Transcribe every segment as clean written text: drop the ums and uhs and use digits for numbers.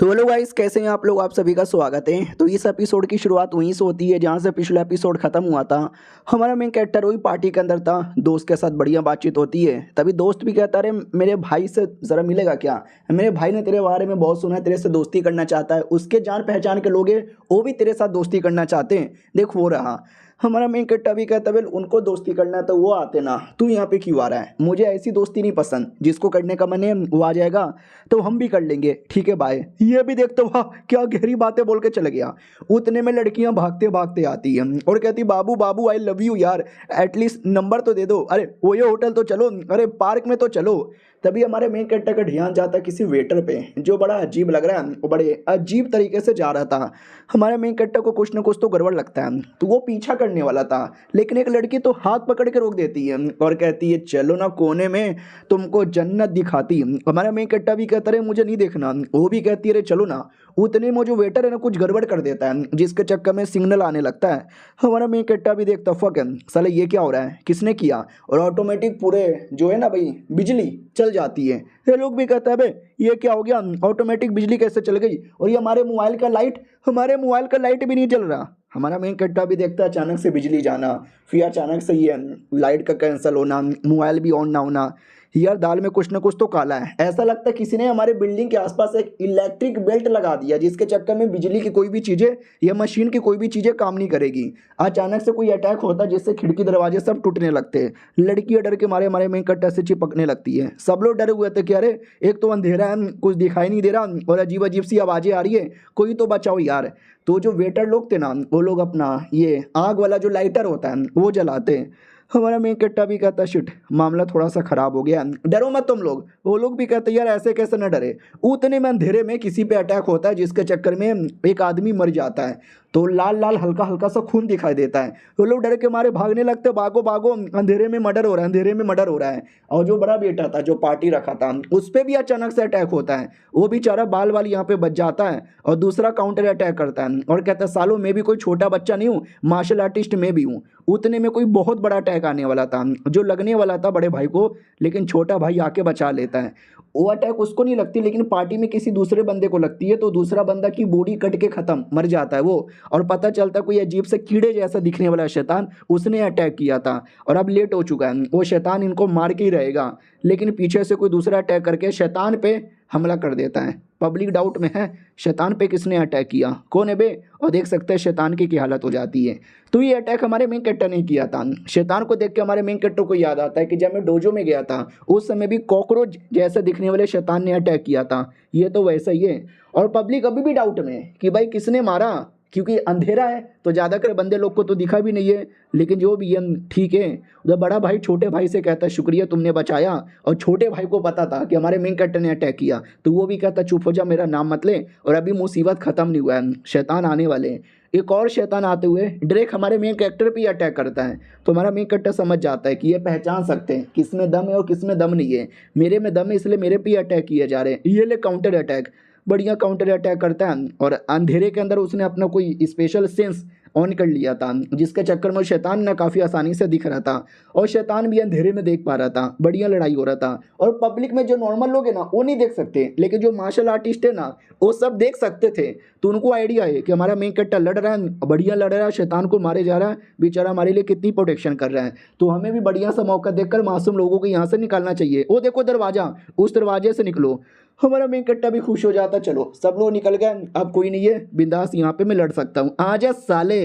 तो hello guys, कैसे हैं आप लोग। आप सभी का स्वागत है। तो इस एपिसोड की शुरुआत वहीं से होती है जहां से पिछला एपिसोड खत्म हुआ था। हमारा मेन कैरेक्टर वही पार्टी के अंदर था, दोस्त के साथ बढ़िया बातचीत होती है। तभी दोस्त भी कहता है, अरे मेरे भाई से ज़रा मिलेगा क्या, मेरे भाई ने तेरे बारे में बहुत सुना है, तेरे से दोस्ती करना चाहता है, उसके जान पहचान के लोग हैं वो भी तेरे साथ दोस्ती करना चाहते हैं। देख वो रहा हमारा मेन कैरेक्टर भी कहता है, "वेल, उनको दोस्ती करना है तो वो आते ना, तू यहाँ पे क्यों आ रहा है, मुझे ऐसी दोस्ती नहीं पसंद, जिसको करने का मन है वो आ जाएगा तो हम भी कर लेंगे, ठीक है बाय।" ये भी देखते वाह क्या गहरी बातें बोल के चले गया। उतने में लड़कियां भागते भागते आती हैं और कहती, बाबू बाबू आई लव यू यार, एटलीस्ट नंबर तो दे दो, अरे वो ये होटल तो चलो, अरे पार्क में तो चलो। तभी हमारे मेन कैरेक्टर का ध्यान जाता है किसी वेटर पे, जो बड़ा अजीब लग रहा है, वो बड़े अजीब तरीके से जा रहा था। हमारे मेन कैरेक्टर को कुछ ना कुछ तो गड़बड़ लगता है, तो वो पीछा करने वाला था, लेकिन एक लड़की तो हाथ पकड़ के रोक देती है और कहती है, चलो ना कोने में, तुमको जन्नत दिखाती। हमारा मेन कैरेक्टर भी कहता है, मुझे नहीं देखना। वो भी कहती है, अरे चलो ना। उतने में जो वेटर है ना कुछ गड़बड़ कर देता है, जिसके चक्कर में सिग्नल आने लगता है। हमारा मेन कैरेक्टर भी देखता, फक है साले, ये क्या हो रहा है, किसने किया, और ऑटोमेटिक पूरे जो है ना भाई बिजली चल जाती है। ये लोग भी कहता है, बे ये क्या हो गया, ऑटोमेटिक बिजली कैसे चल गई, और ये हमारे मोबाइल का लाइट भी नहीं चल रहा। हमारा मेन कैरेक्टर भी देखता है अचानक से बिजली जाना, फिर अचानक से ये लाइट का कैंसिल होना, मोबाइल भी ऑन ना होना। यार दाल में कुछ ना कुछ तो काला है। ऐसा लगता है किसी ने हमारे बिल्डिंग के आसपास एक इलेक्ट्रिक बेल्ट लगा दिया, जिसके चक्कर में बिजली की कोई भी चीज़ें या मशीन की कोई भी चीज़ें काम नहीं करेगी। अचानक से कोई अटैक होता है जिससे खिड़की दरवाजे सब टूटने लगते हैं। लड़कियां डर के मारे हमारे मेन कैरेक्टर से चिपकने लगती है। सब लोग डरे हुए थे कि अरे एक तो अंधेरा है, कुछ दिखाई नहीं दे रहा और अजीब अजीब सी आवाज़ें आ रही है, कोई तो बचाओ यार। तो जो वेटर लोग थे ना, वो लोग अपना ये आग वाला जो लाइटर होता है वो जलाते हैं। हमारा मेन कैरेक्टर भी कहता, शिट मामला थोड़ा सा खराब हो गया, डरो मत तुम लोग। वो लोग भी कहते, यार ऐसे कैसे न डरे। उतने में अंधेरे में किसी पे अटैक होता है, जिसके चक्कर में एक आदमी मर जाता है, तो लाल लाल हल्का हल्का सा खून दिखाई देता है। वो लोग डर के मारे भागने लगते, भागो भागो, अंधेरे में मर्डर हो रहा है, अंधेरे में मर्डर हो रहा है। और जो बड़ा बेटा था जो पार्टी रखा था, उस पर भी अचानक से अटैक होता है। वो बेचारा बाल वाल यहाँ पे बच जाता है और दूसरा काउंटर अटैक करता है और कहता है, सालों मैं भी कोई छोटा बच्चा नहीं हूँ, मार्शल आर्टिस्ट मैं भी हूँ। उतने में कोई बहुत बड़ा अटैक आने वाला था, जो लगने वाला था बड़े भाई को, लेकिन छोटा भाई आके बचा लेता है। वो अटैक उसको नहीं लगती, लेकिन पार्टी में किसी दूसरे बंदे को लगती है, तो दूसरा बंदा की बॉडी कट के खत्म, मर जाता है वो। और पता चलता है कोई अजीब से कीड़े जैसा दिखने वाला शैतान उसने अटैक किया था, और अब लेट हो चुका है, वो शैतान इनको मार के ही रहेगा। लेकिन पीछे से कोई दूसरा अटैक करके शैतान पे हमला कर देता है। पब्लिक डाउट में है शैतान पे किसने अटैक किया, कौन है बे। और देख सकते हैं शैतान की हालत हो जाती है। तो ये अटैक हमारे मेन कैरेक्टर ने किया था। शैतान को देख के हमारे मेन कैरेक्टर को याद आता है कि जब मैं डोजो में गया था उस समय भी कॉकरोच जैसे दिखने वाले शैतान ने अटैक किया था, ये तो वैसा ही है। और पब्लिक अभी भी डाउट में है कि भाई किसने मारा, क्योंकि अंधेरा है तो ज़्यादातर बंदे लोग को तो दिखा भी नहीं है। लेकिन जो भी है ठीक है। उधर बड़ा भाई छोटे भाई से कहता है, शुक्रिया तुमने बचाया। और छोटे भाई को पता था कि हमारे मेन कैरेक्टर ने अटैक किया, तो वो भी कहता, चुप हो जा, मेरा नाम मत ले, और अभी मुसीबत ख़त्म नहीं हुआ है, शैतान आने वाले हैं। एक और शैतान आते हुए डायरेक्ट हमारे मेन कैरेक्टर पे अटैक करता है। तो हमारा मेन कैरेक्टर समझ जाता है कि ये पहचान सकते हैं किस में दम है और किस में दम नहीं है। मेरे में दम है इसलिए मेरे पे अटैक किए जा रहे हैं, ये ले काउंटर अटैक। बढ़िया काउंटर अटैक करता है और अंधेरे के अंदर उसने अपना कोई स्पेशल सेंस ऑन कर लिया था, जिसके चक्कर में शैतान ना काफ़ी आसानी से दिख रहा था और शैतान भी अंधेरे में देख पा रहा था। बढ़िया लड़ाई हो रहा था और पब्लिक में जो नॉर्मल लोग हैं ना वो नहीं देख सकते, लेकिन जो मार्शल आर्टिस्ट है ना वो सब देख सकते थे। तो उनको आइडिया है कि हमारा मेन कैरेक्टर लड़ रहा है, बढ़िया लड़ रहा है, शैतान को मारे जा रहा है, बेचारा हमारे लिए कितनी प्रोटेक्शन कर रहा है। तो हमें भी बढ़िया सा मौका देखकर मासूम लोगों को यहाँ से निकालना चाहिए। वो देखो दरवाज़ा, उस दरवाजे से निकलो। हमारा मेन कैरेक्टर भी खुश हो जाता, चलो सब लोग निकल गए, अब कोई नहीं है, बिंदास यहाँ पे मैं लड़ सकता हूँ, आजा साले।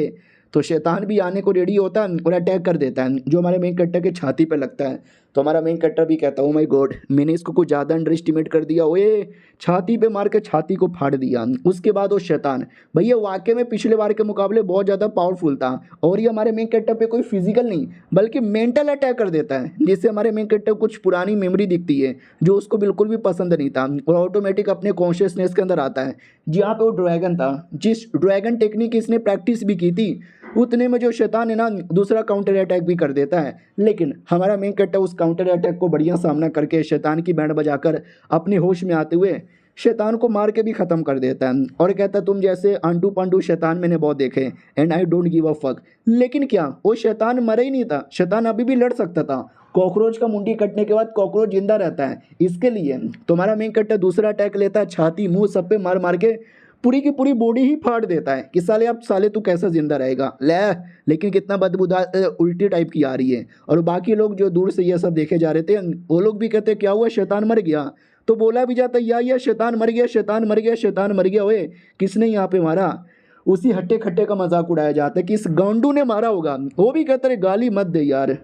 तो शैतान भी आने को रेडी होता है और अटैक कर देता है, जो हमारे मेन कैरेक्टर के छाती पे लगता है। तो हमारा मेन कैरेक्टर भी कहता है, ओ माय गॉड, मैंने इसको कुछ ज़्यादा अंडर एस्टिमेट कर दिया, ओए छाती पे मार के छाती को फाड़ दिया। उसके बाद वो शैतान भैया वाकई में पिछले बार के मुकाबले बहुत ज़्यादा पावरफुल था, और ये हमारे मेन कैरेक्टर पे कोई फिजिकल नहीं बल्कि मेंटल अटैक कर देता है, जिससे हमारे मेन कैरेक्टर को कुछ पुरानी मेमोरी दिखती है जो उसको बिल्कुल भी पसंद नहीं था, और ऑटोमेटिक अपने कॉन्शियसनेस के अंदर आता है जहाँ पे वो ड्रैगन था, जिस ड्रैगन टेक्निक इसने प्रैक्टिस भी की थी। उतने में जो शैतान है ना दूसरा काउंटर अटैक भी कर देता है, लेकिन हमारा मेन कैरेक्टर उस काउंटर अटैक को बढ़िया सामना करके शैतान की बैंड बजाकर अपने होश में आते हुए शैतान को मार के भी ख़त्म कर देता है और कहता है, तुम जैसे आंटू पांडू शैतान मैंने बहुत देखे and I don't give a fuck. लेकिन क्या वो शैतान मरा ही नहीं था, शैतान अभी भी लड़ सकता था कॉकरोच का मुंडी कटने के बाद कॉकरोच जिंदा रहता है, इसके लिए तुम्हारा मेन कैरेक्टर दूसरा अटैक लेता है, छाती मुंह सब पे मार मार के पूरी की पूरी बॉडी ही फाड़ देता है कि साले तू कैसे जिंदा रहेगा ले। लेकिन कितना बदबूदार उल्टी टाइप की आ रही है। और बाकी लोग जो दूर से ये सब देखे जा रहे थे वो लोग भी कहते क्या हुआ, शैतान मर गया। तो बोला भी जाता या शैतान मर गया, शैतान मर गया, शैतान मर गया। ओए किसने यहाँ पे मारा? उसी हट्टे खट्टे का मजाक उड़ाया जाता है कि इस गांडू ने मारा होगा। वो भी कहते रहे गाली मत दे यार,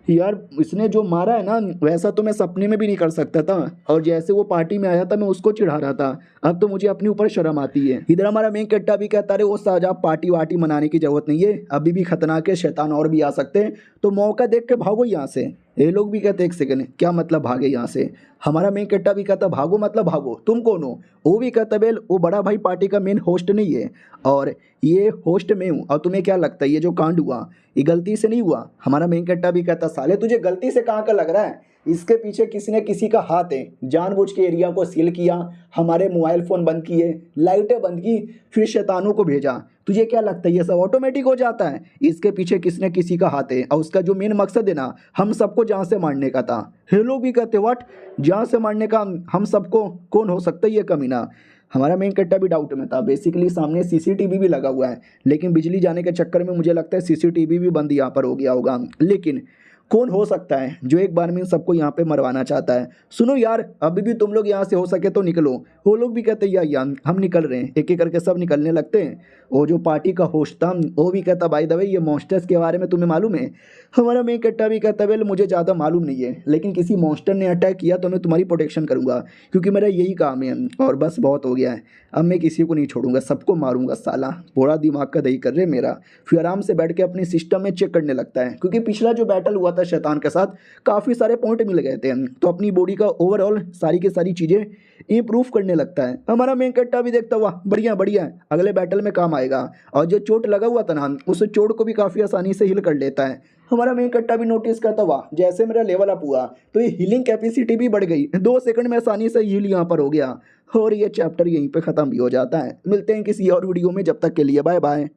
यार इसने जो मारा है ना वैसा तो मैं सपने में भी नहीं कर सकता था। और जैसे वो पार्टी में आया था मैं उसको चिढ़ा रहा था, अब तो मुझे अपने ऊपर शर्म आती है। इधर हमारा मेन कैरेक्टर भी कहता है वो साहब पार्टी वार्टी मनाने की जरूरत नहीं है, अभी भी खतरनाक है, शैतान और भी आ सकते हैं, तो मौका देख के भागो यहाँ से। ये लोग भी कहते एक सेकंड क्या मतलब भागे यहाँ से? हमारा मेन कैरेक्टर भी कहता भागो मतलब भागो, तुम कौन हो? वो भी कहता बेल वो बड़ा भाई पार्टी का मेन होस्ट नहीं है और ये होस्ट मैं हूँ, और तुम्हें क्या लगता है ये जो कांड हुआ ये गलती से नहीं हुआ? हमारा मेन कैरेक्टर भी कहता साले तुझे गलती से कहाँ का लग रहा है, इसके पीछे किसी ने किसी का हाथ है, जानबूझ के एरिया को सील किया, हमारे मोबाइल फ़ोन बंद किए, लाइटें बंद की, फिर शैतानों को भेजा। तुझे क्या लगता है ये सब ऑटोमेटिक हो जाता है? इसके पीछे किसी न किसी का हाथ है और उसका जो मेन मकसद है ना हम सबको जान से मारने का था। ये लोग भी कहते व्हाट, जान से मारने का हम सबको कौन हो सकता है ये कमीना? हमारा मेन कैरेक्टर भी डाउट में था। बेसिकली सामने सीसीटीवी भी लगा हुआ है, लेकिन बिजली जाने के चक्कर में मुझे लगता है सीसीटीवी भी बंद यहाँ पर हो गया होगा। लेकिन कौन हो सकता है जो एक बार में इन सबको यहाँ पे मरवाना चाहता है? सुनो यार अभी भी तुम लोग यहाँ से हो सके तो निकलो। वो लोग भी कहते हैं यार हम निकल रहे हैं, एक एक करके सब निकलने लगते हैं। वो जो पार्टी का होस्ट था वो भी कहता भाई दवाई ये मॉन्स्टर्स के बारे में तुम्हें मालूम है? हमारा मेन कैरेक्टर भी कहता वेल मुझे ज़्यादा मालूम नहीं है, लेकिन किसी मॉन्स्टर ने अटैक किया तो मैं तुम्हारी प्रोटेक्शन करूँगा, क्योंकि मेरा यही काम है। और बस बहुत हो गया है, अब मैं किसी को नहीं छोड़ूंगा, सबको मारूंगा साला। पूरा दिमाग का दही कर रहे मेरा। फिर आराम से बैठ के अपने सिस्टम में चेक करने लगता है, क्योंकि पिछला जो बैटल हुआ था शैतान के साथ काफ़ी सारे पॉइंट मिल गए थे, तो अपनी बॉडी का ओवरऑल सारी की सारी चीज़ें इंप्रूव करने लगता है। हमारा मेन कैरेक्टर भी देखता हुआ बढ़िया बढ़िया अगले बैटल में काम आएगा। और जो चोट लगा हुआ था ना उस चोट को भी काफ़ी आसानी से हील कर लेता है। हमारा मेन कैरेक्टर भी नोटिस करता हुआ जैसे मेरा लेवल अप हुआ तो ये हीलिंग कैपेसिटी भी बढ़ गई, 2 सेकंड में आसानी से हील यहाँ पर हो गया। और ये चैप्टर यहीं पे ख़त्म भी हो जाता है। मिलते हैं किसी और वीडियो में, जब तक के लिए बाय बाय।